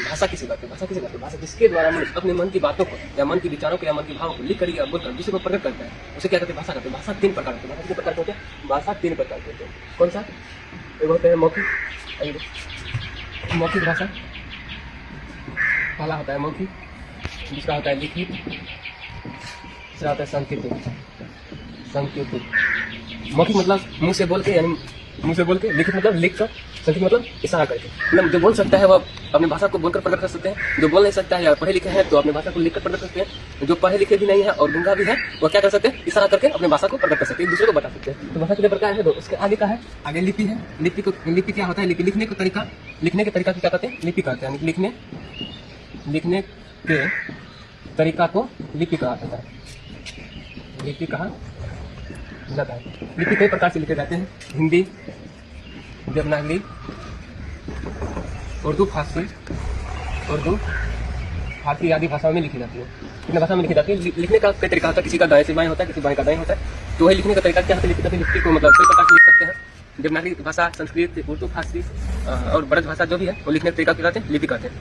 भाषा की सेवा भाषा की सेवा भाषा जिसके द्वारा मनुष्य अपने मन की बातों को या मन की विचारों को या मन की भावों को लिख कर या बोलकर दूसरे को प्रकट करता है, उसे क्या कहते हैं? भाषा कहते हैं। भाषा 3 प्रकार होती है। भाषा कितने प्रकार के होते हैं? भाषा 3 प्रकार के होते हैं। कौन सा? एक होते हैं मौखिक, मौखिक भाषा, पहला होता है मौखिक, दूसरा होता है लिखित, तीसरा होता है सांकेतिक। सांकेतिक मौखिक मतलब मुंह से बोल के, यानी मुंह से बोल के, लिखित मतलब लिख कर, सांकेतिक मतलब इशारा करके। मतलब जो बोल सकता है वह अपनी भाषा को बोलकर प्रकट कर सकते हैं, जो बोल नहीं सकता है या पढ़े लिखे हैं तो अपनी भाषा को लिखकर प्रकट कर सकते हैं, जो पढ़े लिखे भी नहीं है और गूंगा भी है वह क्या कर सकते हैं? इशारा करके अपनी भाषा को प्रकट कर सकते हैं, दूसरे को बता सकते हैं। तो भाषा कितने प्रकार है? दो। उसके आगे का है, आगे लिपि है। लिपि क्या होता है? लिखने का तरीका, लिखने के तरीका क्या कहते हैं? लिपि कहते हैं। लिखने के तरीका को लिपि कहा जाता है। लिपि कहा जाता है। लिपि कई प्रकार से लिखे जाते हैं। हिंदी, देवनागरी, उर्दू फारसी आदि भाषाओं में लिखी जाती है। कितने भाषा में लिखी जाती है? लिखने का कई तरीका होता है। किसी का दाएं से बाएं होता है, किसी बाएं का दाएं होता है। तो वही लिखने का तरीका क्या होता है? लिपि को मतलब कई प्रकार से लिख सकते हैं। देवनागरी भाषा, संस्कृत, उर्दू, फारसी और ब्रज भाषा जो भी है वो लिखने का तरीका क्या कहते हैं? लिपि कहते हैं।